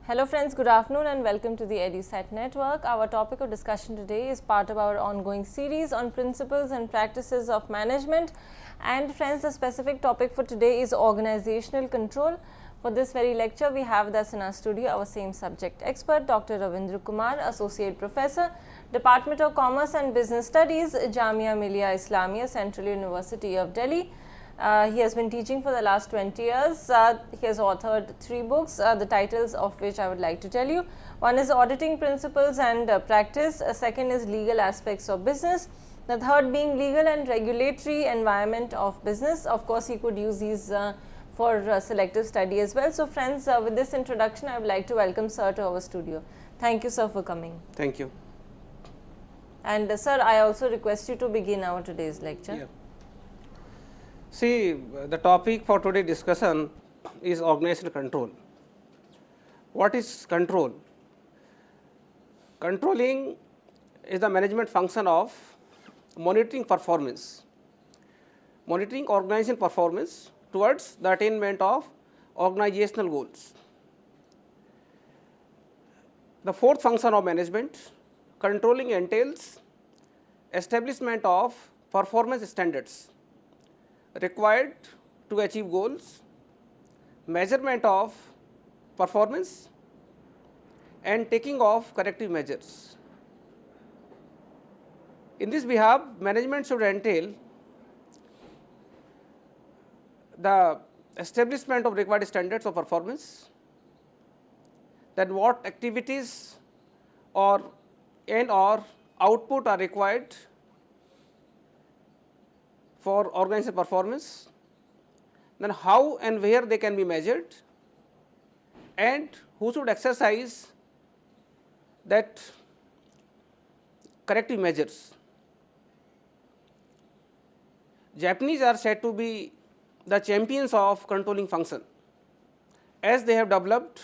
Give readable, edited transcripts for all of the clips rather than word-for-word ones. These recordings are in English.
Hello friends, good afternoon and welcome to the EduSat Network. Our topic of discussion today is part of our ongoing series on principles and practices of management. And friends, the specific topic for today is organizational control. For this very lecture, we have with us in our studio our same subject expert, Dr. Ravindra Kumar, Associate Professor, Department of Commerce and Business Studies, Jamia Millia Islamia, Central University of Delhi. He has been teaching for the last 20 years. He has authored 3 books, the titles of which I would like to tell you. One is Auditing Principles and Practice, second is Legal Aspects of Business, the third being Legal and Regulatory Environment of Business. Of course, he could use these for selective study as well. So friends, with this introduction, I would like to welcome sir to our studio. Thank you sir for coming. Thank you. And sir, I also request you to begin our today's lecture. Yeah. See, the topic for today's discussion is organizational control. What is control? Controlling is the management function of monitoring performance, monitoring organizational performance towards the attainment of organizational goals. The fourth function of management, controlling entails establishment of performance standards required to achieve goals, measurement of performance and taking of corrective measures. In this behalf, management should entail the establishment of required standards of performance, then what activities or output are required for organizational performance, then how and where they can be measured, and who should exercise that corrective measures. Japanese are said to be the champions of controlling function, as they have developed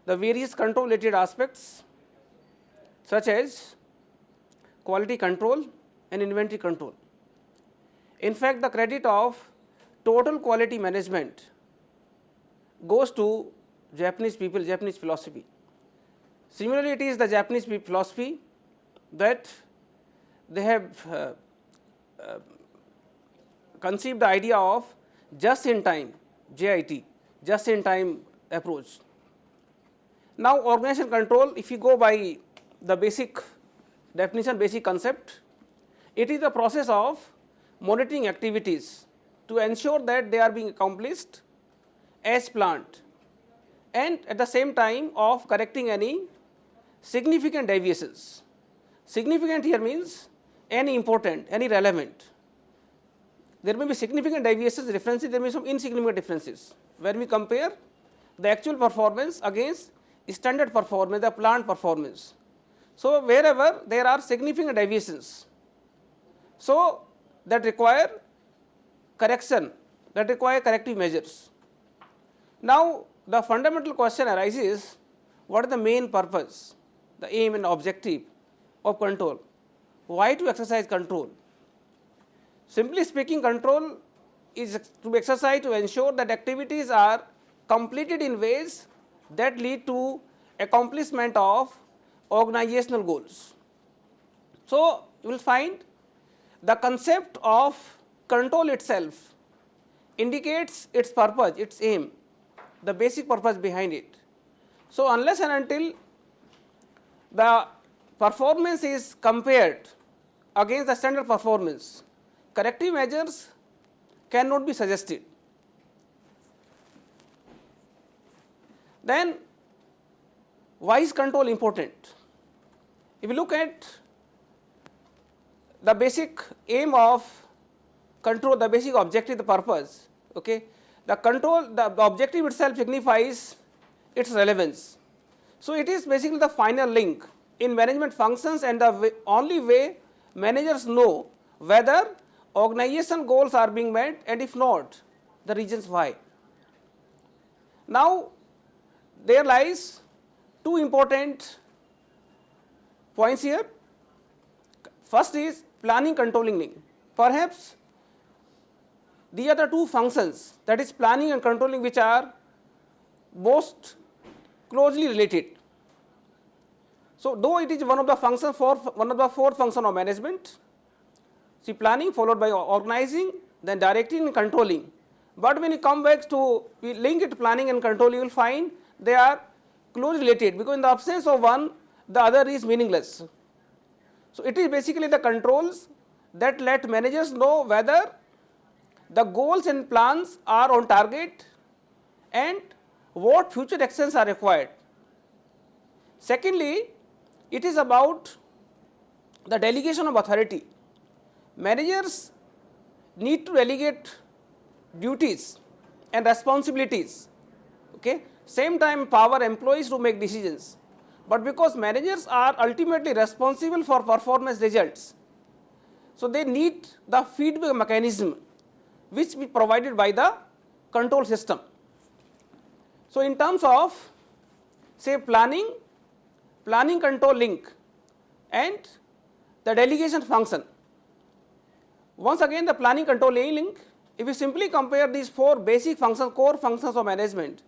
the various control related aspects such as quality control and inventory control. In fact, the credit of total quality management goes to Japanese people, Japanese philosophy. Similarly, it is the Japanese philosophy that they have conceived the idea of just in time, JIT, just in time approach. Now, organizational control, if you go by the basic definition, basic concept, it is the process of monitoring activities to ensure that they are being accomplished as planned, and at the same time of correcting any significant deviations. Significant here means any important, any relevant. There may be significant deviations, differences, there may be some insignificant differences when we compare the actual performance against standard performance, the planned performance. So, wherever there are significant deviations, so that require correction, that require corrective measures. Now, the fundamental question arises, what is the main purpose, the aim and objective of control? Why to exercise control? Simply speaking, control is to be exercised to ensure that activities are completed in ways that lead to accomplishment of organizational goals. So, you will find the concept of control itself indicates its purpose, its aim, the basic purpose behind it. So, unless and until the performance is compared against the standard performance, corrective measures cannot be suggested. Then, why is control important? If you look at the basic aim of control, the basic objective, the purpose, okay, the control, the objective itself signifies its relevance. So, it is basically the final link in management functions and the only way managers know whether organization goals are being met, and if not, the reasons why. Now, there lies 2 important points here. First is planning, controlling link. Perhaps these are the 2 functions, that is planning and controlling, which are most closely related. So, though it is one of the four functions of management, see, planning followed by organizing, then directing and controlling. But when you come back to we link it planning and control, you will find they are closely related, because in the absence of one, the other is meaningless. So, it is basically the controls that let managers know whether the goals and plans are on target and what future actions are required. Secondly, it is about the delegation of authority. Managers need to delegate duties and responsibilities, okay. Same time power employees to make decisions, but because managers are ultimately responsible for performance results, so they need the feedback mechanism which be provided by the control system. So, in terms of say planning control link and the delegation function, once again the planning control link, if you simply compare these four basic functions, core functions of management,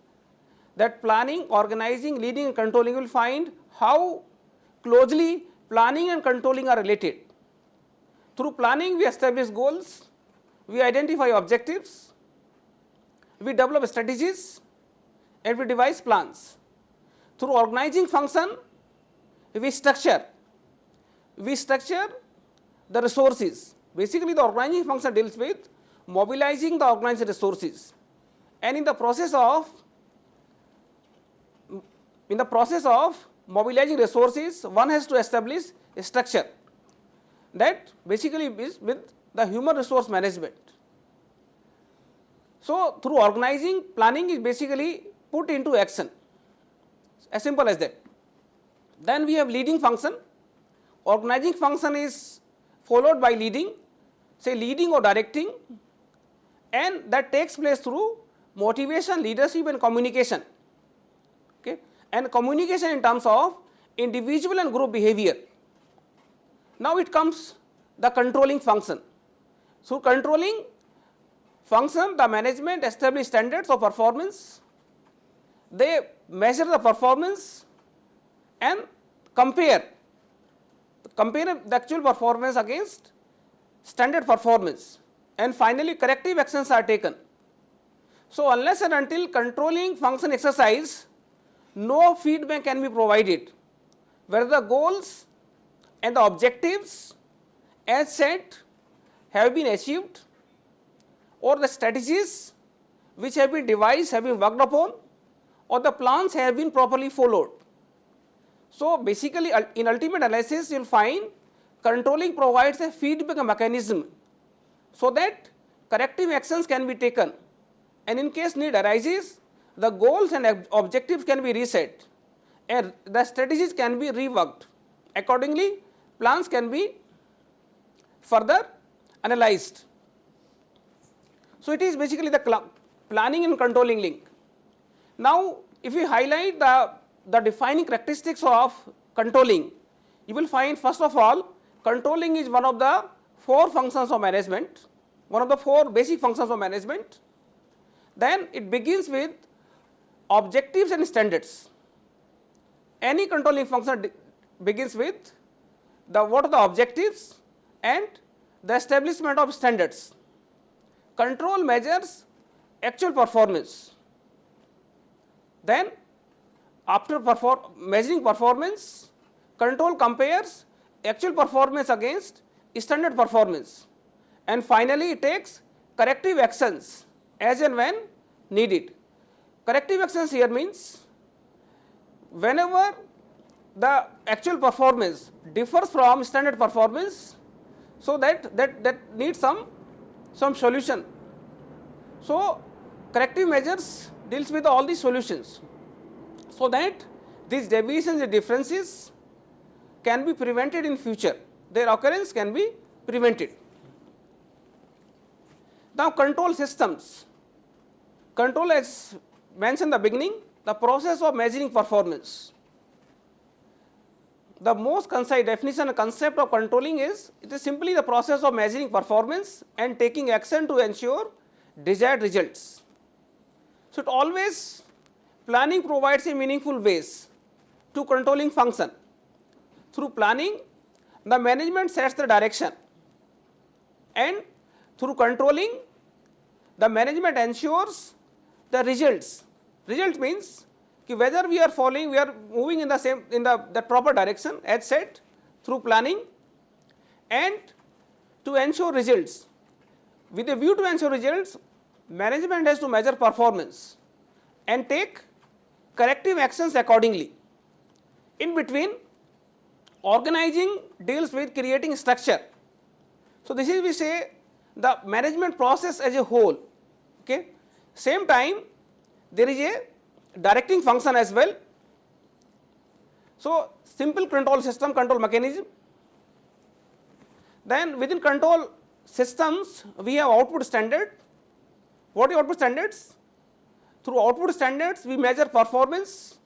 that planning, organizing, leading and controlling, you will find how closely planning and controlling are related. Through planning we establish goals, we identify objectives, we develop strategies and we devise plans. Through organizing function we structure the resources. Basically the organizing function deals with mobilizing the organized resources, and in the process of mobilizing resources, one has to establish a structure that basically is with the human resource management. So, through organizing, planning is basically put into action, as simple as that. Then we have leading function. Organizing function is followed by leading, say leading or directing, and that takes place through motivation, leadership and communication, okay. And communication in terms of individual and group behavior. Now it comes the controlling function. So, controlling function, the management establish standards of performance, they measure the performance and compare the actual performance against standard performance, and finally corrective actions are taken. So, unless and until controlling function exercise, no feedback can be provided whether the goals and the objectives as set have been achieved, or the strategies which have been devised have been worked upon, or the plans have been properly followed. So, basically in ultimate analysis you will find controlling provides a feedback mechanism so that corrective actions can be taken, and in case need arises, the goals and objectives can be reset and the strategies can be reworked. Accordingly, plans can be further analyzed. So, it is basically the planning and controlling link. Now, if we highlight the defining characteristics of controlling, you will find first of all controlling is one of the four functions of management, one of the four basic functions of management. Then it begins with objectives and standards. Any controlling function begins with what are the objectives and the establishment of standards. Control measures actual performance. Then after measuring performance, control compares actual performance against standard performance, and finally it takes corrective actions as and when needed. Corrective actions here means whenever the actual performance differs from standard performance, so that needs some solution. So, corrective measures deals with all these solutions, so that these deviations and differences can be prevented in future, their occurrence can be prevented. Now, control systems. Control, as mentioned in the beginning, the process of measuring performance. The most concise definition and concept of controlling is, it is simply the process of measuring performance and taking action to ensure desired results. So, it always planning provides a meaningful base to controlling function. Through planning, the management sets the direction, and through controlling, the management ensures the results. Result means कि whether we are following, we are moving in the same, in the proper direction as said through planning, and to ensure results. With a view to ensure results, management has to measure performance and take corrective actions accordingly. In between, organizing deals with creating structure. So this is, we say, the management process as a whole. Okay. Same time, there is a directing function as well. So simple control system, control mechanism. Then within control systems, we have output standard. What are output standards? Through output standards, we measure performance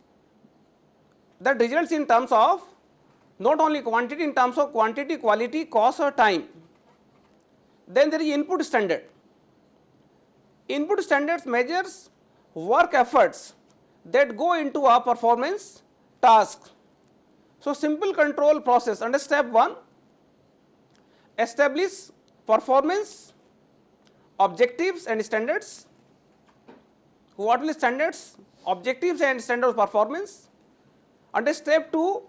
that results in terms of not only quantity, in terms of quantity, quality, cost or time. Then there is input standard. Input standards measures work efforts that go into a performance task. So simple control process under step 1, establish performance, objectives and standards. What will standards? Objectives and standards of performance. Under step 2,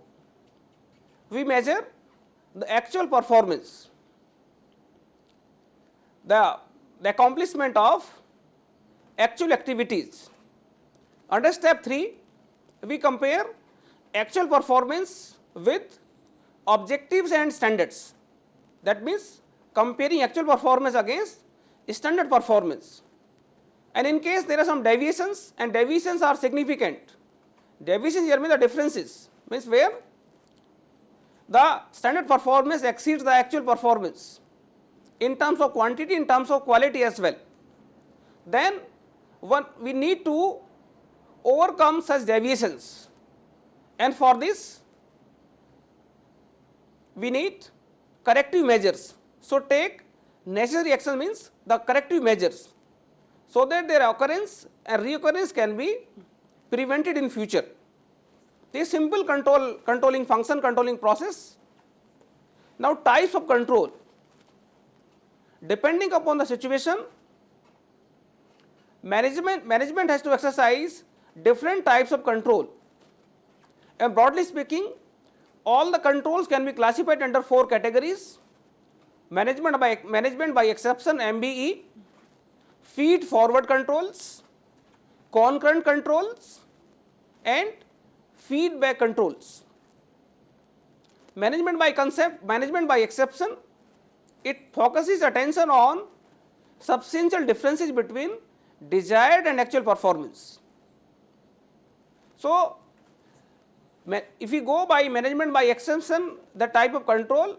we measure the actual performance, the accomplishment of actual activities. Under step 3, we compare actual performance with objectives and standards. That means comparing actual performance against standard performance. And in case there are some deviations, and deviations are significant, deviations here mean the differences, means where the standard performance exceeds the actual performance in terms of quantity, in terms of quality as well. Then we need to overcome such deviations, and for this we need corrective measures. So take necessary action means the corrective measures, so that their occurrence and reoccurrence can be prevented in future. This simple controlling function, controlling process. Now types of control. Depending upon the situation, management has to exercise different types of control. And broadly speaking, all the controls can be classified under 4 categories: management by exception, MBE, feed forward controls, concurrent controls, and feedback controls. Management by exception, it focuses attention on substantial differences between desired and actual performance. So if we go by management by exception, the type of control,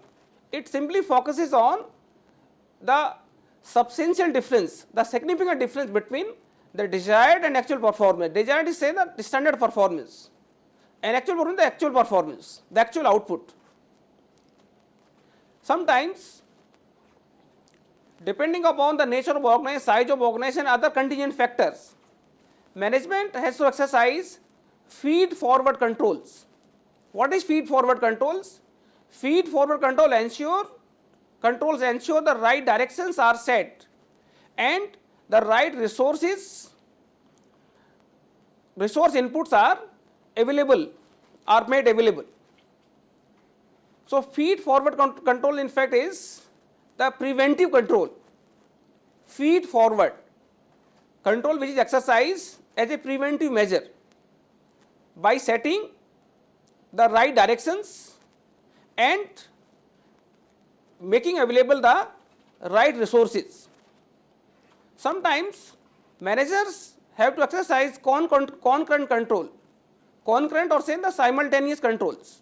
it simply focuses on the substantial difference, the significant difference between the desired and actual performance. Desired is say the standard performance, and actual performance, the actual performance, the actual output. Sometimes, depending upon the nature of organization, size of organization, other contingent factors, management has to exercise feed forward controls. What is feed forward controls? Feed forward controls ensure the right directions are set and the right resource inputs are available, are made available. So feed forward control in fact is the preventive control. Feed forward control which is exercised as a preventive measure by setting the right directions and making available the right resources. Sometimes managers have to exercise concurrent control, concurrent or say the simultaneous controls.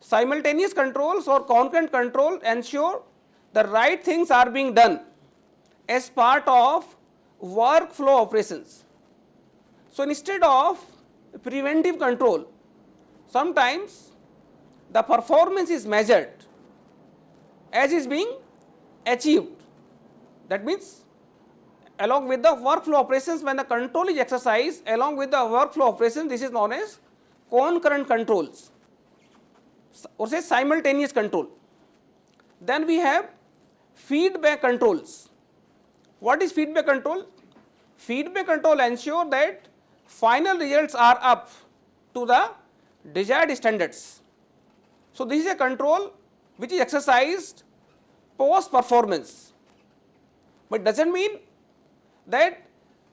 Simultaneous controls or concurrent control ensure the right things are being done as part of workflow operations. So instead of preventive control, sometimes the performance is measured as is being achieved. That means along with the workflow operations, when the control is exercised along with the workflow operations, this is known as concurrent controls or say simultaneous control. Then we have feedback controls. What is feedback control? Feedback control ensure that final results are up to the desired standards. So this is a control which is exercised post performance, but doesn't mean that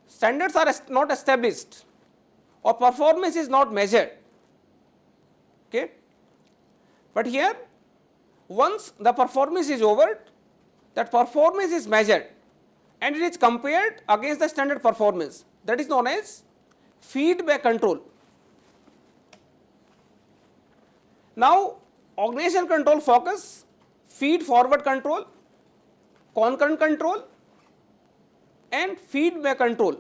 standards are not established or performance is not measured. Okay? But here once the performance is over, that performance is measured and it is compared against the standard performance. That is known as feedback control. Now organization control focus feed forward control, concurrent control and feedback control.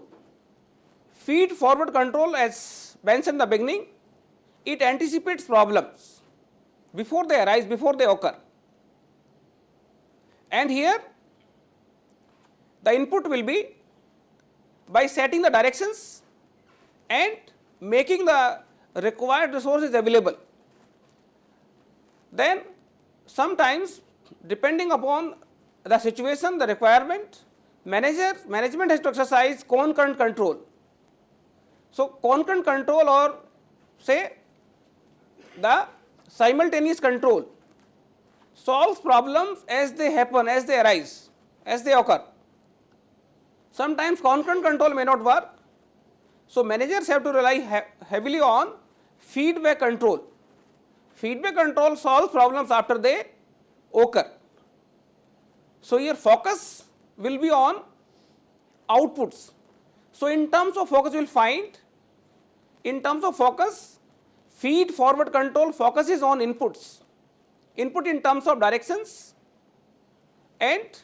Feed forward control, as mentioned in the beginning, it anticipates problems before they arise, before they occur. And here the input will be by setting the directions and making the required resources available. Then sometimes depending upon the situation, the requirement, management has to exercise concurrent control. So concurrent control or say the simultaneous control solves problems as they happen, as they arise, as they occur. Sometimes concurrent control may not work, so managers have to rely heavily on feedback control. Feedback control solves problems after they occur. So here focus will be on outputs. So in terms of focus you will find, in terms of focus, feed forward control focuses on inputs, input in terms of directions and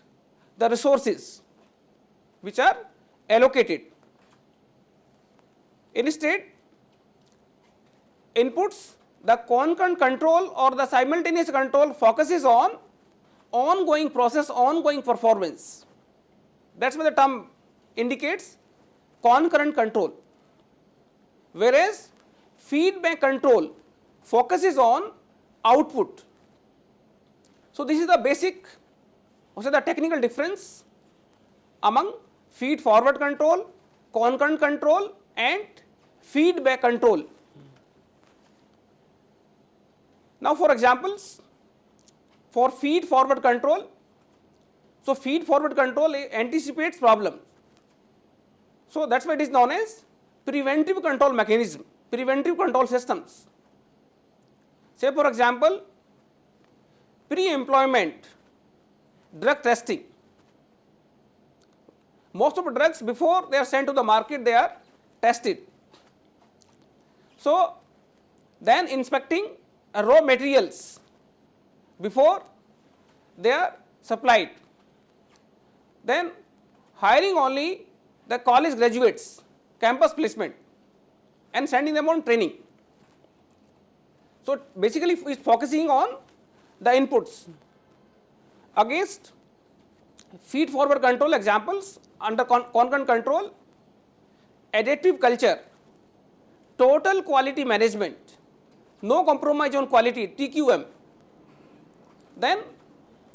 the resources which are allocated. Instead, inputs, the concurrent control or the simultaneous control focuses on ongoing process, ongoing performance. That is why the term indicates concurrent control, whereas feedback control focuses on output. So this is the basic, also the technical difference among feed forward control, concurrent control and feedback control. Now for examples, for feed forward control, so feed forward control anticipates problems. So that is why it is known as preventive control mechanism, preventive control systems. Say for example, pre-employment drug testing. Most of the drugs before they are sent to the market, they are tested. So then inspecting raw materials before they are supplied. Then hiring only the college graduates, campus placement and sending them on training. So basically it is focusing on the inputs. Against feed forward control examples under concurrent control, adaptive culture, total quality management, no compromise on quality, TQM. Then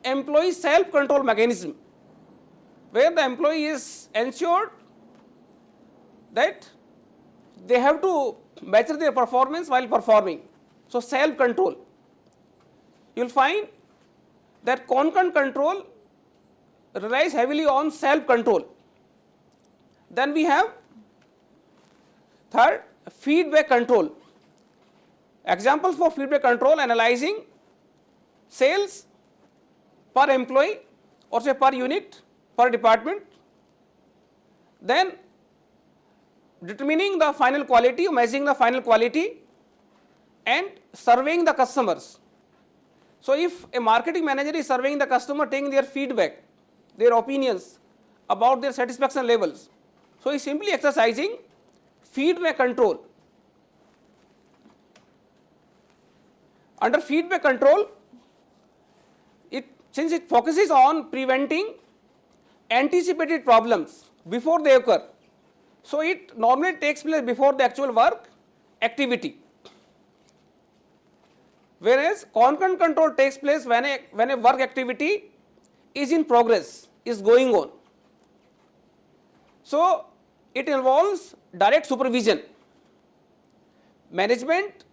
employee self control mechanism, where the employee is ensured that they have to measure their performance while performing. So self control. You will find that concurrent control relies heavily on self control. Then we have third, feedback control. Examples for feedback control: analyzing sales per employee or say per unit, per department. Then determining the final quality, measuring the final quality and surveying the customers. So if a marketing manager is surveying the customer, taking their feedback, their opinions about their satisfaction levels, so he is simply exercising feedback control. Under feedback control, since it focuses on preventing anticipated problems before they occur. So, it normally takes place before the actual work activity, whereas concurrent control takes place when a work activity is in progress, is going on. So, it involves direct supervision. Management,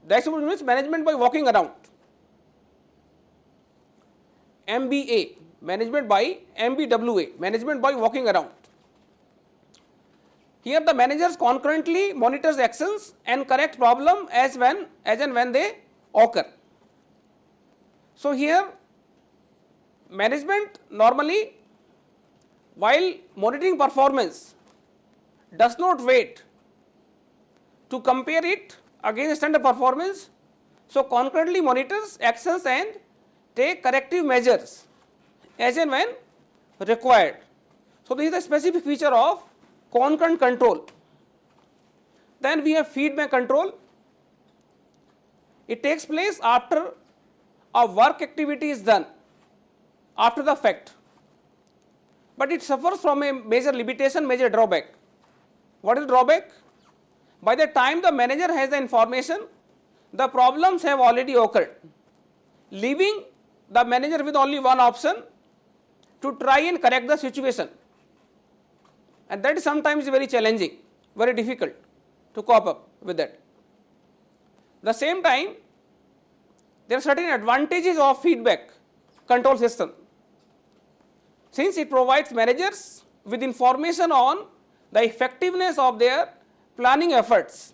direct supervision means management by walking around. MBA, management by MBWA, management by walking around. Here the managers concurrently monitors actions and correct problem as and when they occur. So, here management normally, while monitoring performance, does not wait to compare it against standard performance. So, concurrently monitors actions and take corrective measures as and when required. So, this is the specific feature of concurrent control. Then we have feedback control. It takes place after a work activity is done, after the fact, but it suffers from a major limitation, major drawback. What is the drawback? By the time the manager has the information, the problems have already occurred, leaving the manager with only one option to try and correct the situation, and that is sometimes very challenging, very difficult to cope up with that. The same time, there are certain advantages of feedback control system, since it provides managers with information on the effectiveness of their planning efforts.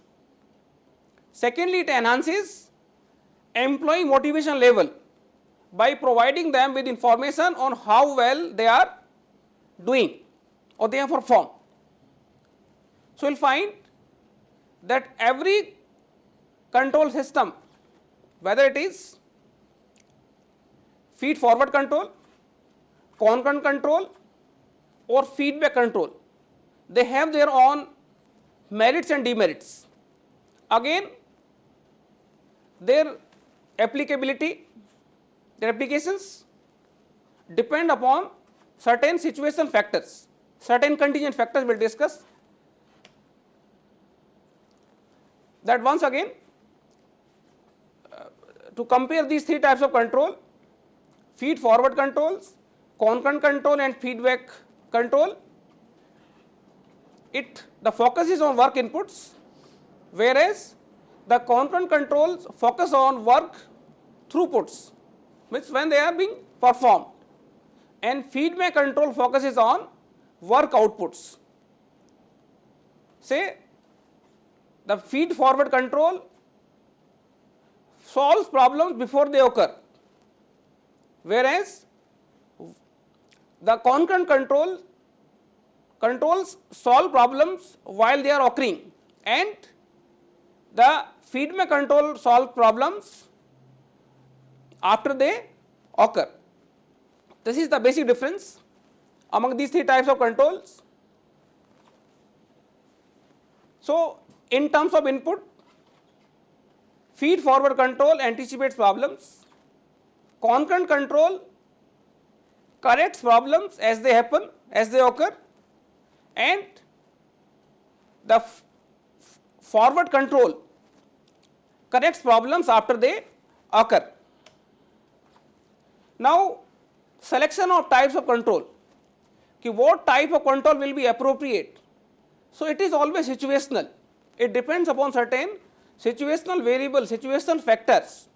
Secondly, it enhances employee motivation level by providing them with information on how well they are doing or they have performed. So, you will find that every control system, whether it is feed forward control, concurrent control or feedback control, they have their own merits and demerits. Again, their applicability, their applications depend upon certain situational factors, certain contingent factors we will discuss. That once again, to compare these three types of control, feed forward controls, concurrent control and feedback control, the focus is on work inputs, whereas the concurrent controls focus on work throughputs, means when they are being performed, and feedback control focuses on work outputs. Say the feed forward control solves problems before they occur, whereas the concurrent controls solve problems while they are occurring, and the feedback control solve problems after they occur. This is the basic difference among these three types of controls. So, in terms of input, feed forward control anticipates problems, concurrent control corrects problems as they happen, as they occur, and the forward control corrects problems after they occur. Now, selection of types of control, what type of control will be appropriate. So, it is always situational, it depends upon certain situational variables, situational factors.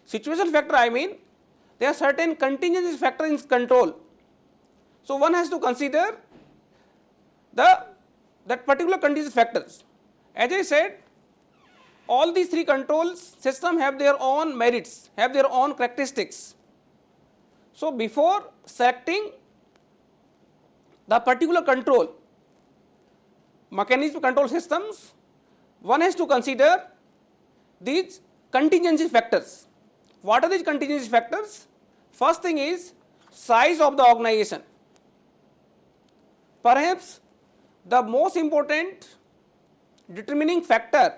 Situational factor, I mean, there are certain contingency factors in control. So, one has to consider that particular contingency factors. As I said, all these three controls system have their own merits, have their own characteristics. So, before selecting the particular control mechanism control systems, one has to consider these contingency factors. What are these contingency factors? First thing is size of the organization. Perhaps the most important determining factor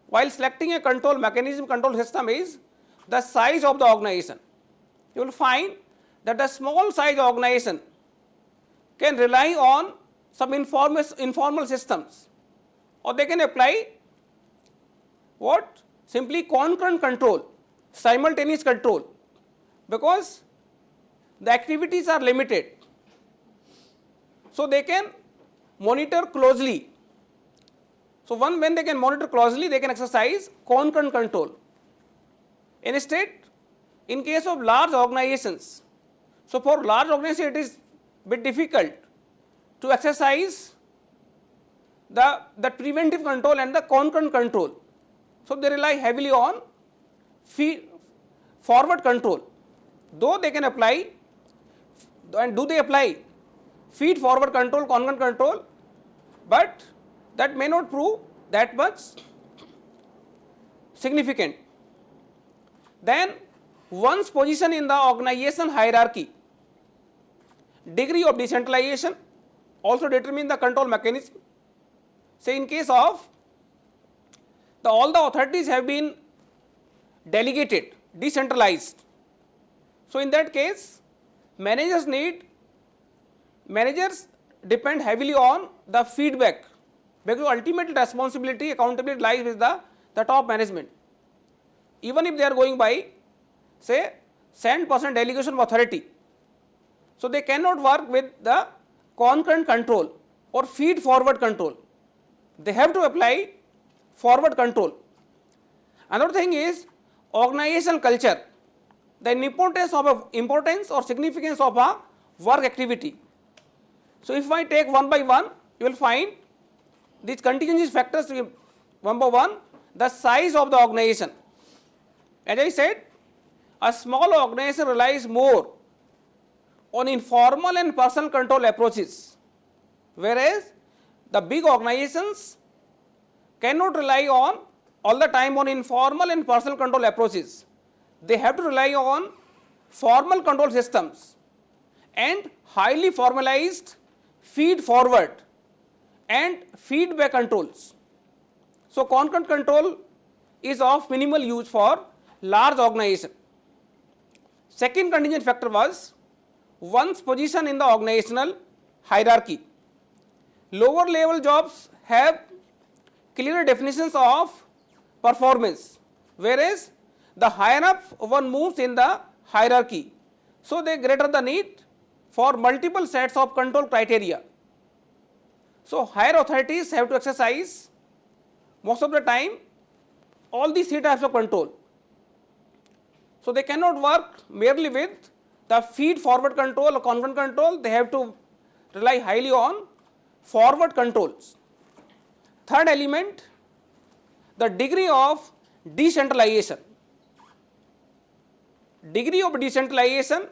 while selecting a control mechanism control system is the size of the organization. You will find that the small size organization can rely on some informal systems, or they can apply what? Simply concurrent control, simultaneous control, because the activities are limited. So they can monitor closely. So when they can monitor closely, they can exercise concurrent control. Instead, in case of large organizations, so for large organizations it is bit difficult to exercise the preventive control and the concurrent control. So they rely heavily on forward control, though they can apply, and do they apply feed forward control, concurrent control, but that may not prove that much significant. Then one's position in the organization hierarchy, degree of decentralization also determine the control mechanism. Say in case of all the authorities have been delegated, decentralized. So in that case, managers depend heavily on the feedback, because ultimate responsibility, accountability lies with the top management. Even if they are going by, say, 100% delegation of authority, so they cannot work with the concurrent control or feed forward control. They have to apply forward control. Another thing is organizational culture, the importance or significance of a work activity. So if I take one by one, you will find these contingency factors. One by one, the size of the organization. As I said, a small organization relies more on informal and personal control approaches, whereas the big organizations cannot rely on all the time on informal and personal control approaches. They have to rely on formal control systems and highly formalized feed forward and feedback controls. So concurrent control is of minimal use for large organization. Second contingent factor was one's position in the organizational hierarchy. Lower level jobs have clear definitions of performance, whereas the higher up one moves in the hierarchy, so they greater the need for multiple sets of control criteria. So higher authorities have to exercise most of the time all these three types of control. So they cannot work merely with the feed forward control or concurrent control, they have to rely highly on forward controls. Third element, the degree of decentralization. Degree of decentralization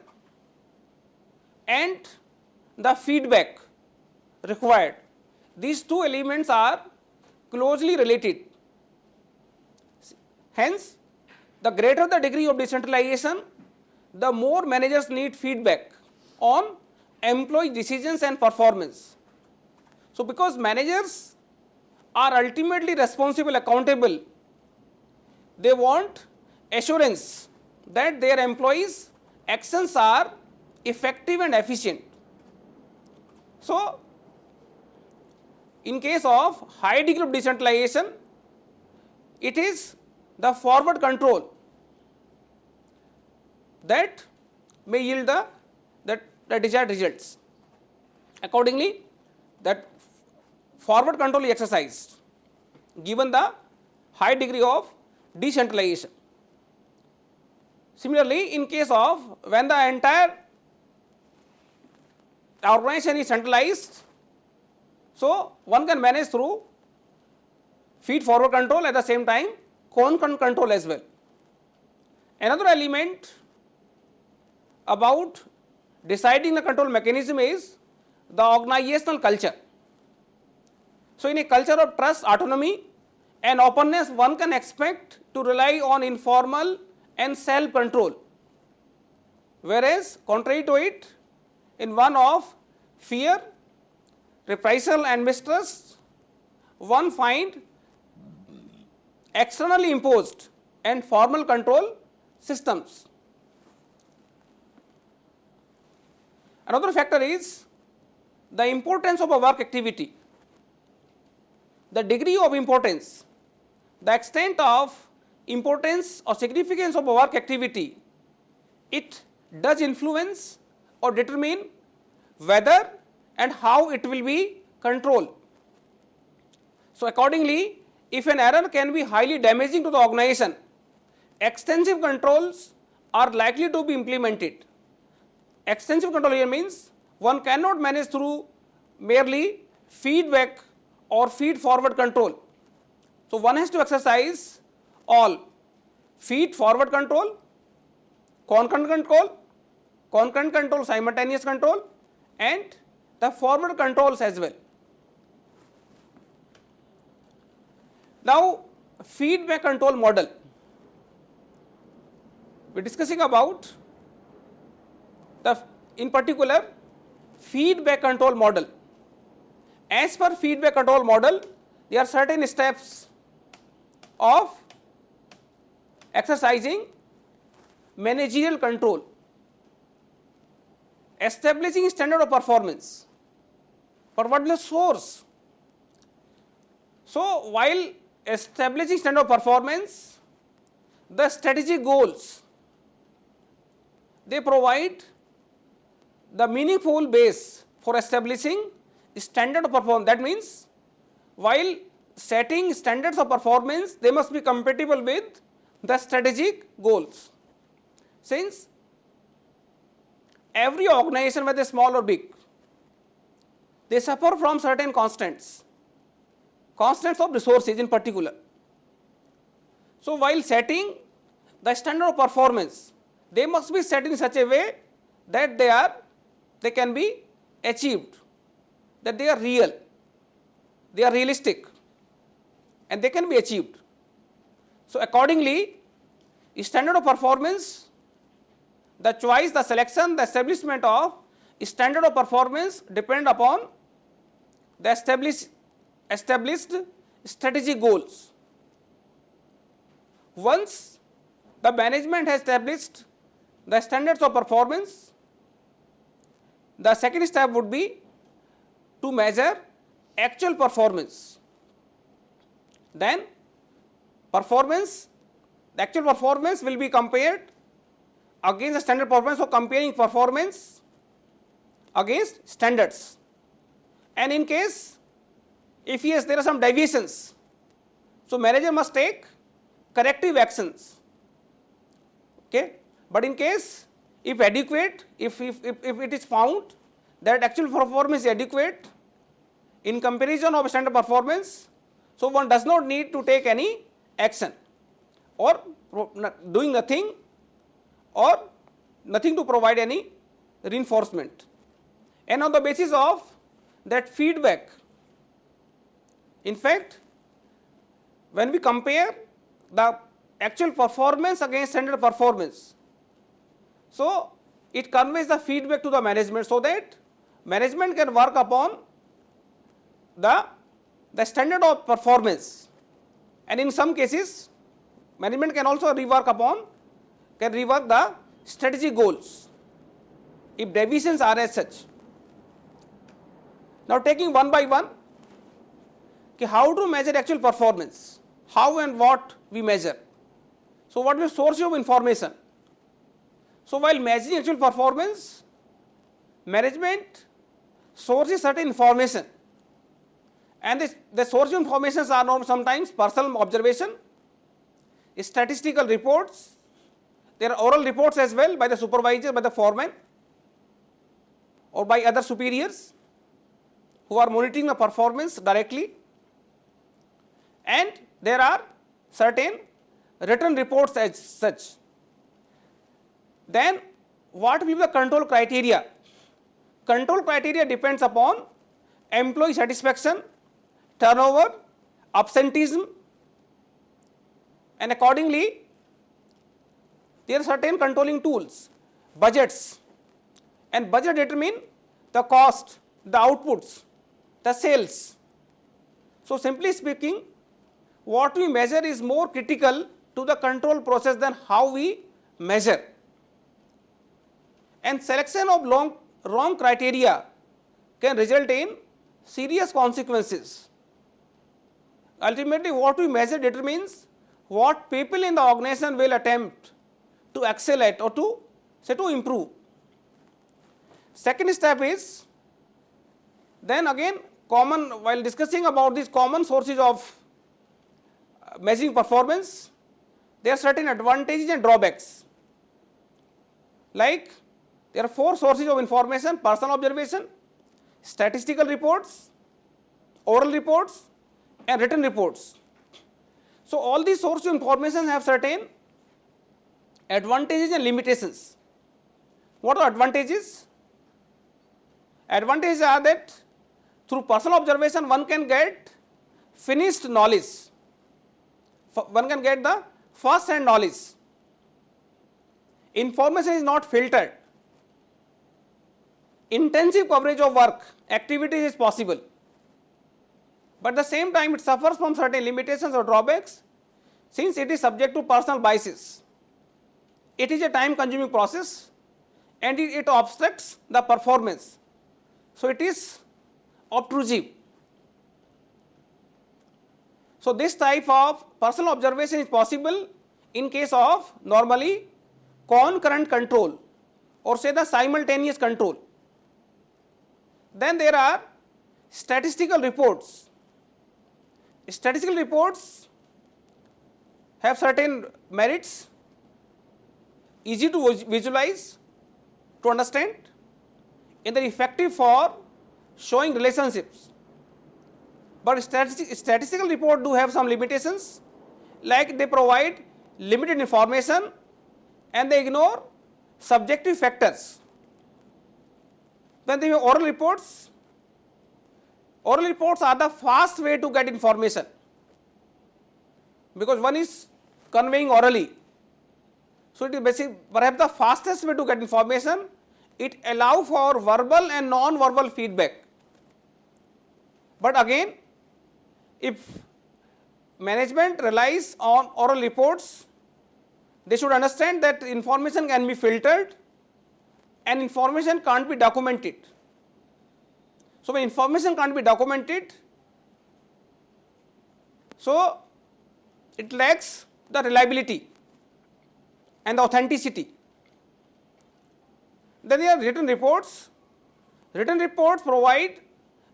and the feedback required. These two elements are closely related. Hence, the greater the degree of decentralization, the more managers need feedback on employee decisions and performance. So because managers are ultimately responsible, accountable, they want assurance that their employees' actions are effective and efficient. So in case of high degree of decentralization, it is the forward control that may yield the desired results. Accordingly, that forward control is exercised given the high degree of decentralization. Similarly, in case of when the entire organization is centralized, so one can manage through feed forward control, at the same time concurrent control as well. Another element about deciding the control mechanism is the organizational culture. So in a culture of trust, autonomy and openness, one can expect to rely on informal and self-control, whereas contrary to it, in one of fear, reprisal and mistrust, one find externally imposed and formal control systems. Another factor is the importance of a work activity, the degree of importance, the extent of importance or significance of a work activity, it does influence or determine whether and how it will be controlled. So accordingly, if an error can be highly damaging to the organization, extensive controls are likely to be implemented. Extensive control here means one cannot manage through merely feedback or feed forward control. So one has to exercise all feed forward control, concurrent control, simultaneous control, and the forward controls as well. Now feedback control model, we are discussing about in particular feedback control model. As per feedback control model, there are certain steps of exercising managerial control, establishing standard of performance, particular source. So while establishing standard of performance, the strategic goals, they provide the meaningful base for establishing standard of performance. That means while setting standards of performance, they must be compatible with the strategic goals. Since every organization, whether small or big, they suffer from certain constraints of resources in particular. So while setting the standard of performance, they must be set in such a way that they can be achieved, that they are real, they are realistic, and they can be achieved. So accordingly, standard of performance, the choice, the selection, the establishment of standard of performance depend upon the established strategic goals. Once the management has established the standards of performance, the second step would be to measure actual performance. Then performance, the actual performance will be compared against the standard performance, so comparing performance against standards. And in case if yes, there are some deviations, so manager must take corrective actions. Okay, but in case if adequate, if it is found that actual performance is adequate in comparison of standard performance, so one does not need to take any action or doing nothing or nothing to provide any reinforcement. And on the basis of that feedback, in fact, when we compare the actual performance against standard performance, so it conveys the feedback to the management so that management can work upon the standard of performance, and in some cases management can also rework the strategic goals if deviations are as such. Now taking one by one, how to measure actual performance, how and what we measure. So what is the source of information? So while measuring actual performance, management sources certain information, and the source of information are known sometimes personal observation, statistical reports, there are oral reports as well by the supervisor, by the foreman, or by other superiors who are monitoring the performance directly, and there are certain written reports as such. Then what will be the control criteria? Control criteria depends upon employee satisfaction, turnover, absenteeism, and accordingly there are certain controlling tools, budgets, and budget determine the cost, the outputs, the sales. So simply speaking, what we measure is more critical to the control process than how we measure. And selection of wrong criteria can result in serious consequences. Ultimately, what we measure determines what people in the organization will attempt to excel at or to improve. Second step is, then again, while discussing about these common sources of measuring performance, there are certain advantages and drawbacks. Like, there are 4 sources of information: personal observation, statistical reports, oral reports, and written reports. So, all these sources of information have certain advantages and limitations. What are advantages? Advantages are that through personal observation one can get finished knowledge, one can get the first hand knowledge. Information is not filtered. Intensive coverage of work activities is possible, but at the same time it suffers from certain limitations or drawbacks since it is subject to personal biases. It is a time consuming process and it obstructs the performance. So, it is obtrusive. So, this type of personal observation is possible in case of normally concurrent control or say the simultaneous control. Then there are statistical reports. Statistical reports have certain merits, easy to visualize, to understand, and they are effective for showing relationships. But statistical reports do have some limitations, like they provide limited information and they ignore subjective factors. Then they have oral reports. Oral reports are the fast way to get information because one is conveying orally. So, it is basically perhaps the fastest way to get information. It allows for verbal and non-verbal feedback. But again, if management relies on oral reports, they should understand that information can be filtered and information can't be documented. So, when information can't be documented, so it lacks the reliability and the authenticity. Then there are written reports. Written reports provide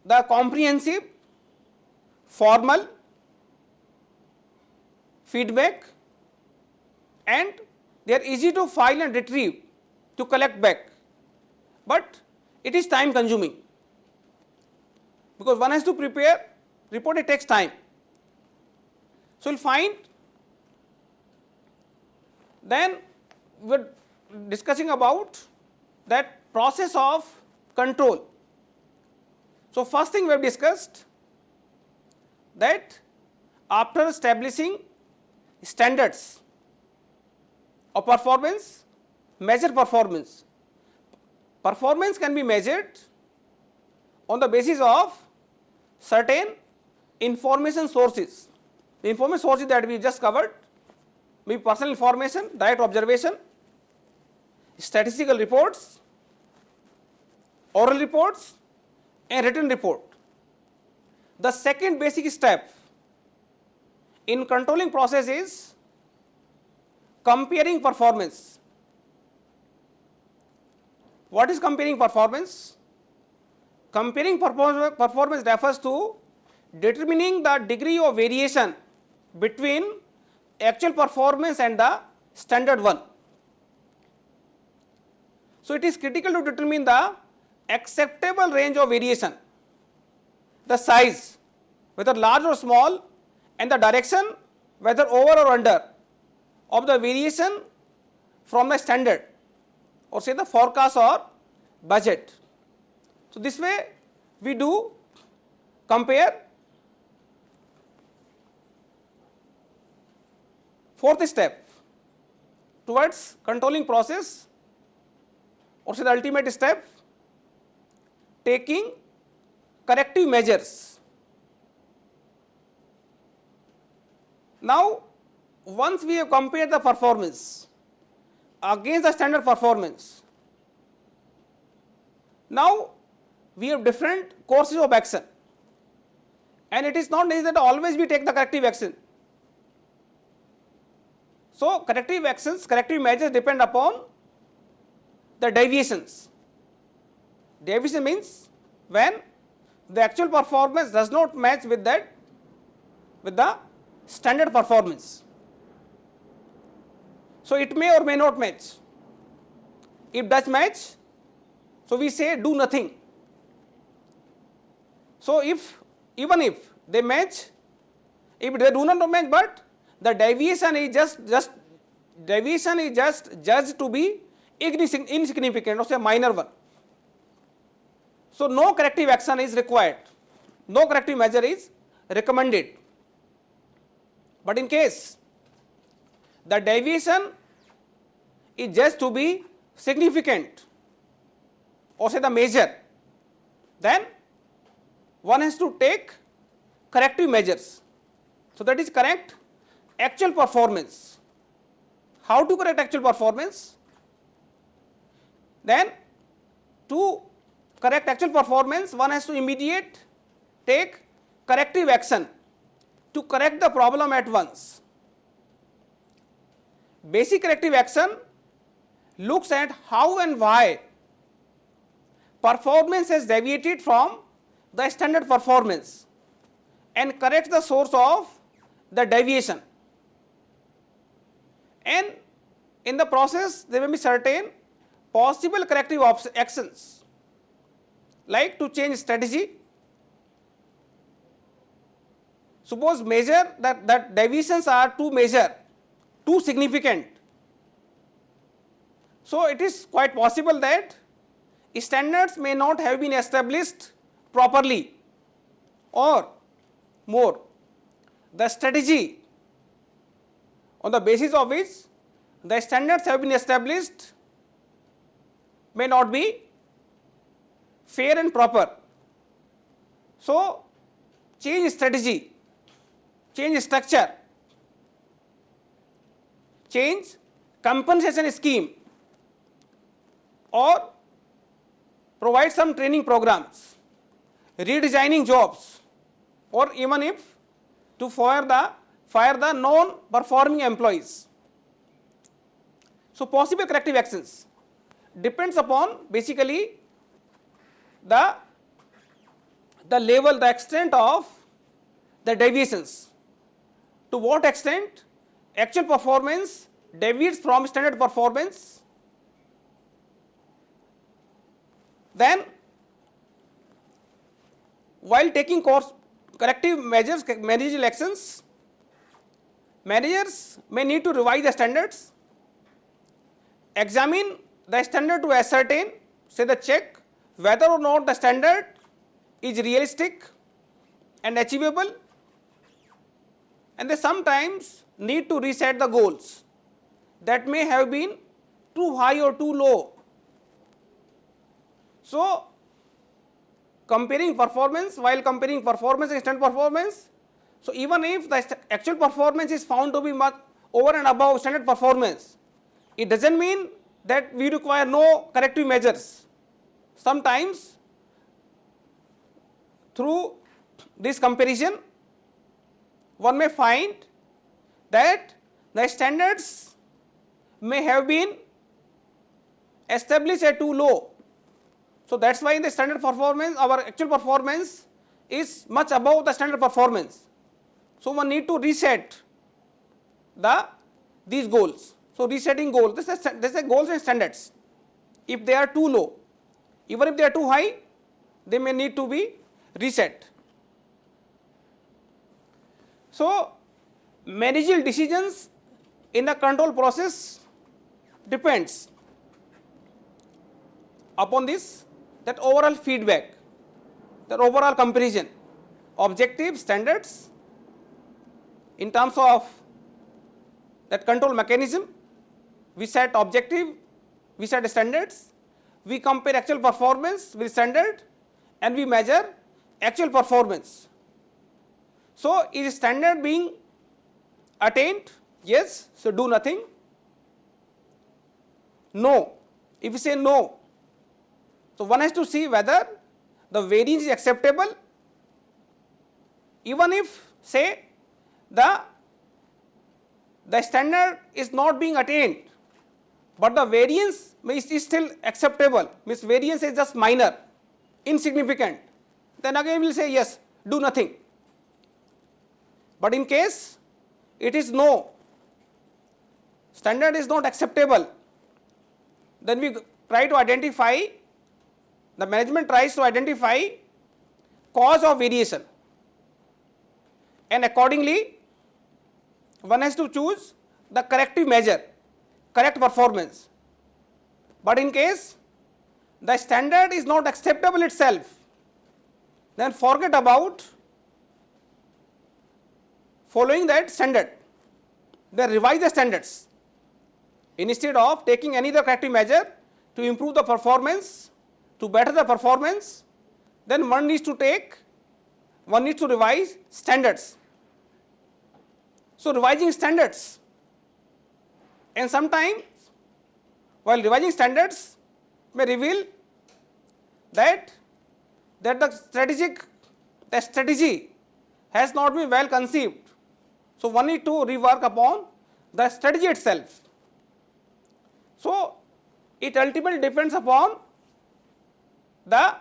the comprehensive, formal feedback and they are easy to file and retrieve to collect back, but it is time consuming because one has to prepare report, it takes time. So, you will find then we are discussing about that process of control. So, first thing we have discussed that after establishing standards of performance, measure performance. Performance can be measured on the basis of certain information sources. The information sources that we just covered may be personal information, direct observation, statistical reports, oral reports and written report. The second basic step in controlling process is comparing performance. What is comparing performance? Comparing performance refers to determining the degree of variation between actual performance and the standard one. So, it is critical to determine the acceptable range of variation, the size whether large or small and the direction whether over or under of the variation from the standard or say the forecast or budget. So, this way we do compare. Fourth step towards controlling process or say the ultimate step, taking corrective measures. Now, once we have compared the performance against the standard performance, now we have different courses of action, and it is not necessary that always we take the corrective action. So corrective actions, corrective measures depend upon the deviations. Deviation means when the actual performance does not match with the standard performance. So it may or may not match. If does match, so we say do nothing. So even if they match, if they do not match, but the deviation is just judged to be insignificant or say minor one. So no corrective action is required, no corrective measure is recommended. But in case the deviation is judged to be significant or say the major, then one has to take corrective measures. So that is correct actual performance. How to correct actual performance? Then to correct actual performance, one has to immediate take corrective action to correct the problem at once. Basic corrective action looks at how and why performance has deviated from the standard performance and corrects the source of the deviation. And in the process there may be certain possible corrective actions, like to change strategy. Suppose measure that deviations are too significant. So it is quite possible that standards may not have been established properly, or more, the strategy on the basis of which the standards have been established may not be fair and proper. So change strategy, change structure, change compensation scheme, or provide some training programs, redesigning jobs, or even if to fire the non-performing employees. So possible corrective actions depends upon basically the level, the extent of the deviations. To what extent actual performance deviates from standard performance. Then while taking corrective measures, managerial actions, managers may need to revise the standards, examine the standard to ascertain, say the check whether or not the standard is realistic and achievable, and they sometimes need to reset the goals that may have been too high or too low. So comparing performance, while comparing performance and standard performance, so even if the actual performance is found to be much over and above standard performance, it doesn't mean that we require no corrective measures. Sometimes through this comparison one may find that the standards may have been established at too low. So that's why in the standard performance our actual performance is much above the standard performance. So one need to reset these goals. So resetting goals, this is goals and standards. If they are too low, even if they are too high, they may need to be reset. So managerial decisions in the control process depends upon this, that overall feedback, that overall comparison, objective standards in terms of that control mechanism. We set objective, we set standards, we compare actual performance with standard, and we measure actual performance. So is standard being attained? Yes, so do nothing. No. If you say no, so one has to see whether the variance is acceptable even if say the standard is not being attained, but the variance is still acceptable, means variance is just minor, insignificant, then again we will say yes, do nothing. But in case it is no, standard is not acceptable, then we try to identify, the management tries to identify cause of variation, and accordingly one has to choose the corrective measure, correct performance. But in case the standard is not acceptable itself, then forget about following that standard, then revise the standards. Instead of taking any other corrective measure to improve the performance, to better the performance, then one needs to revise standards. So revising standards, and sometimes while revising standards may reveal that the strategy has not been well conceived. So one need to rework upon the strategy itself. So it ultimately depends upon the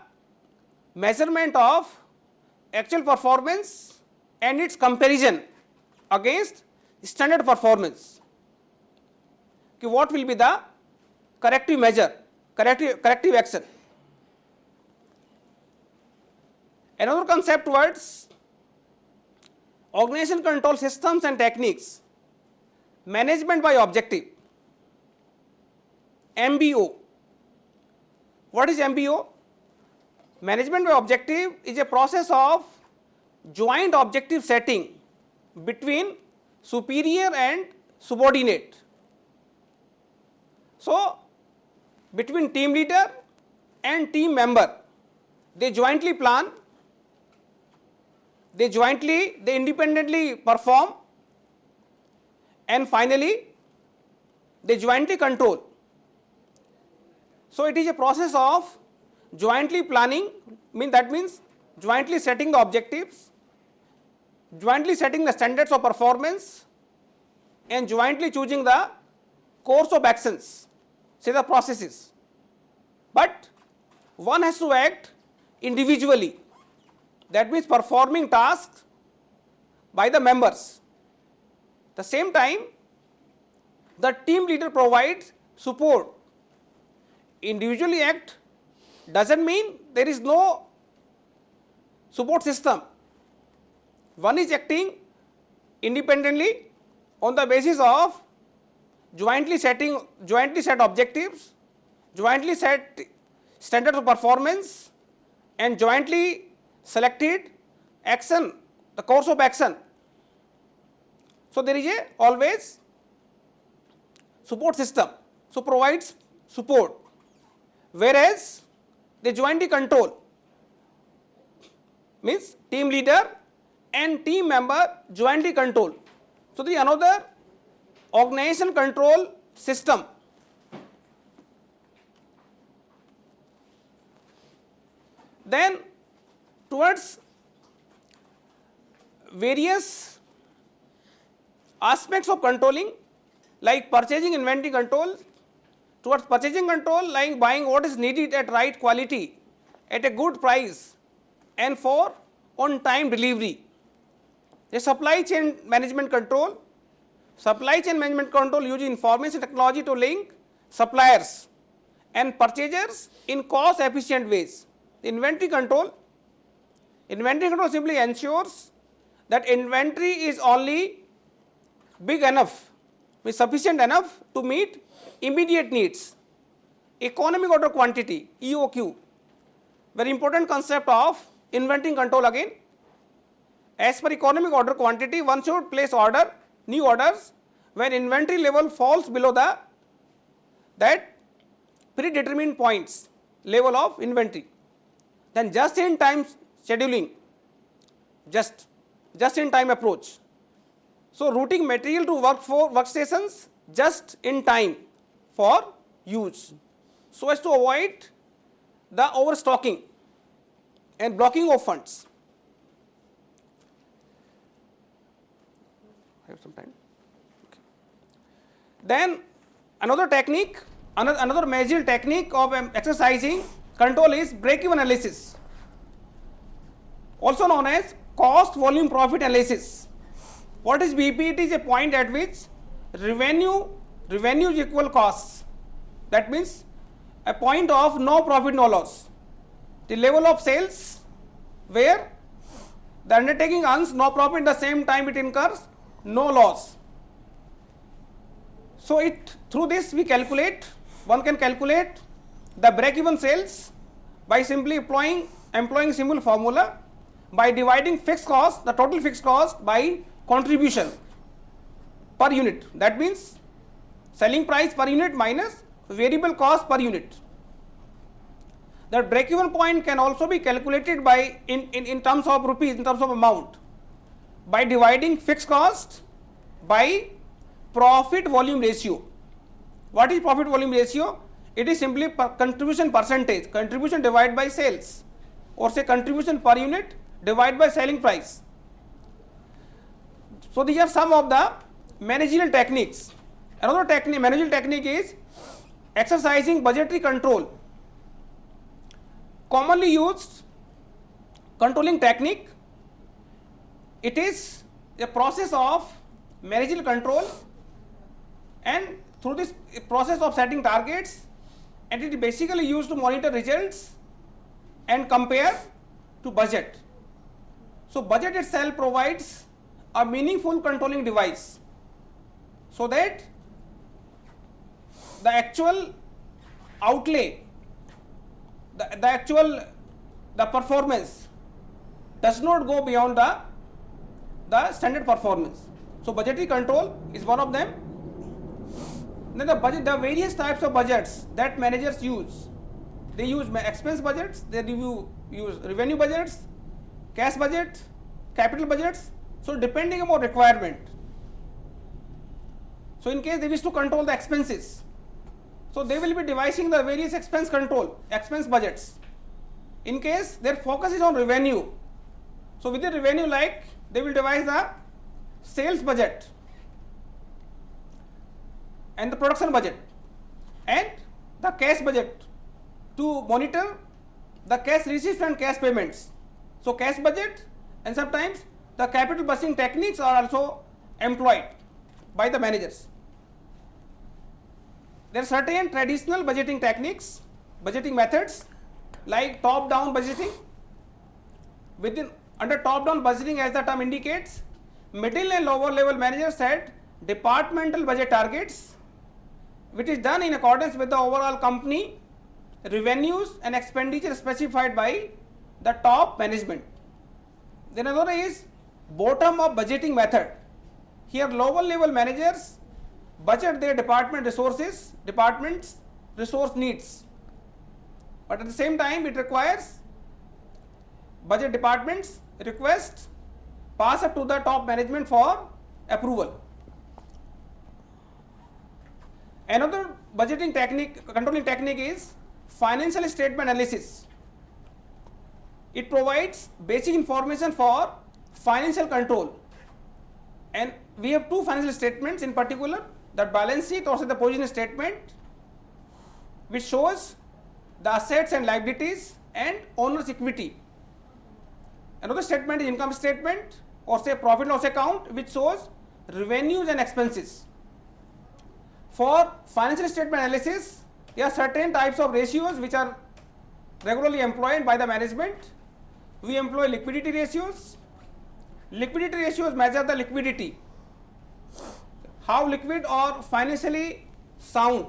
measurement of actual performance and its comparison against standard performance. Okay, what will be the corrective measure, corrective action? Another concept towards organization control systems and techniques, management by objective, MBO. What is MBO? Management by objective is a process of joint objective setting between superior and subordinate. So between team leader and team member, they jointly plan, they independently perform, and finally they jointly control. So it is a process of jointly planning, that means jointly setting the objectives, jointly setting the standards of performance, and jointly choosing the course of actions, say the processes. But one has to act individually, that means performing tasks by the members. At the same time, the team leader provides support. Individually act doesn't mean there is no support system. One is acting independently on the basis of jointly set objectives, jointly set standards of performance, and jointly selected action, the course of action. So there is always support system, so provides support, whereas they jointly control, means team leader and team member jointly control. So there is another organization control system. Then towards various aspects of controlling, like purchasing inventory control, towards purchasing control, like buying what is needed at right quality, at a good price, and for on time delivery. The supply chain management control. Supply chain management control uses information technology to link suppliers and purchasers in cost efficient ways. Inventory control simply ensures that inventory is only big enough, means sufficient enough to meet immediate needs. Economic order quantity, EOQ, very important concept of inventory control again. As per economic order quantity, one should place new orders when inventory level falls below that predetermined points level of inventory. Then just in time scheduling, just in time approach. So routing material to workstations just in time for use, so as to avoid the overstocking. and blocking of funds. I have some time. Okay. Then another technique, another managerial technique of exercising control is break-even analysis, also known as cost volume profit analysis. What is BP? It is a point at which revenues equal costs. That means a point of no profit, no loss. The level of sales where the undertaking earns no profit, at the same time it incurs no loss. So through this one can calculate the break-even sales by simply employing simple formula by dividing fixed cost, the total fixed cost, by contribution per unit. That means selling price per unit minus variable cost per unit. The break-even point can also be calculated by in terms of rupees, in terms of amount, by dividing fixed cost by profit volume ratio. What is profit volume ratio? It is simply contribution percentage, contribution divided by sales, or say contribution per unit divided by selling price. So these are some of the managerial techniques. Another managerial technique is exercising budgetary control. Commonly used controlling technique. It is a process of managerial control, and through this process of setting targets, and it is basically used to monitor results and compare to budget. So budget itself provides a meaningful controlling device, so that the actual outlay, the performance does not go beyond the standard performance. So budgetary control is one of them. Then the various types of budgets that managers use. They use expense budgets, they use revenue budgets, cash budget, capital budgets. So depending upon requirement. So in case they wish to control the expenses, so they will be devising the various expense budgets. In case their focus is on revenue, so within revenue, like they will devise the sales budget and the production budget and the cash budget to monitor the cash receipts and cash payments. So cash budget, and sometimes the capital budgeting techniques are also employed by the managers. There are certain traditional budgeting techniques, budgeting methods, like top-down budgeting. Under top-down budgeting, as the term indicates, middle and lower level managers set departmental budget targets, which is done in accordance with the overall company revenues and expenditure specified by the top management. Then another is bottom-up budgeting method. Here lower level managers budget their department's resource needs, but at the same time it requires budget departments request pass up to the top management for approval. Another budgeting technique, controlling technique, is financial statement analysis. It provides basic information for financial control, and we have two financial statements in particular, the balance sheet or the position statement, which shows the assets and liabilities and owner's equity. Another statement is income statement or say profit and loss account, which shows revenues and expenses. For financial statement analysis, there are certain types of ratios which are regularly employed by the management. We employ liquidity ratios. Liquidity ratios measure the liquidity, how liquid or financially sound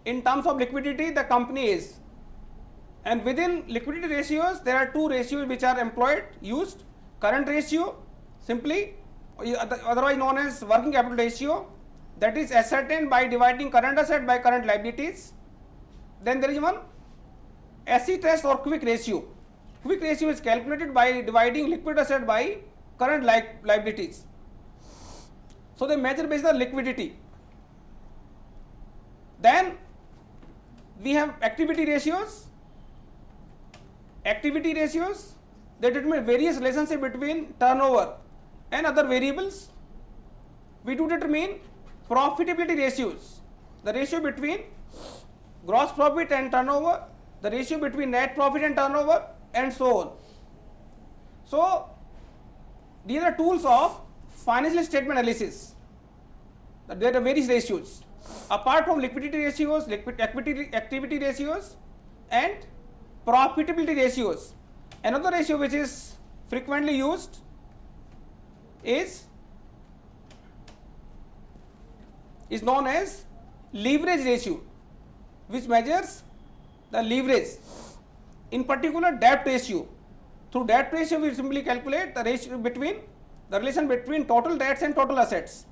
in terms of liquidity the company is. And within liquidity ratios, there are two ratios which are used. Current ratio, simply otherwise known as working capital ratio, that is ascertained by dividing current asset by current liabilities. Then there is one acid test or quick ratio. Quick ratio is calculated by dividing liquid asset by current liabilities. So they measure based on liquidity. Then we have activity ratios. activity ratios, they determine various relationship between turnover and other variables. We do determine profitability ratios, the ratio between gross profit and turnover, the ratio between net profit and turnover, and so on. So, these are tools of financial statement analysis. There are various ratios. Apart from liquidity ratios, activity ratios, and profitability ratios, another ratio which is frequently used is known as leverage ratio, which measures the leverage, in particular debt ratio. Through debt ratio we simply calculate the ratio between the relation between total debts and total assets.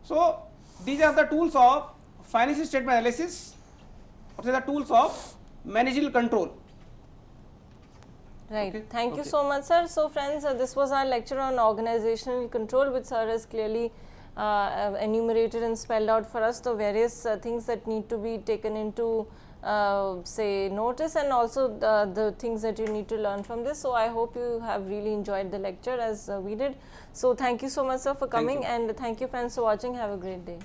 So these are the tools of financial statement analysis, or the tools of managerial control. Right. Okay. Thank you so much, sir. So friends, this was our lecture on organizational control, which sir has clearly enumerated and spelled out for us the various things that need to be taken into say notice, and also the things that you need to learn from this. So I hope you have really enjoyed the lecture as we did. So thank you so much, sir, for coming, and thank you friends for watching. Have a great day.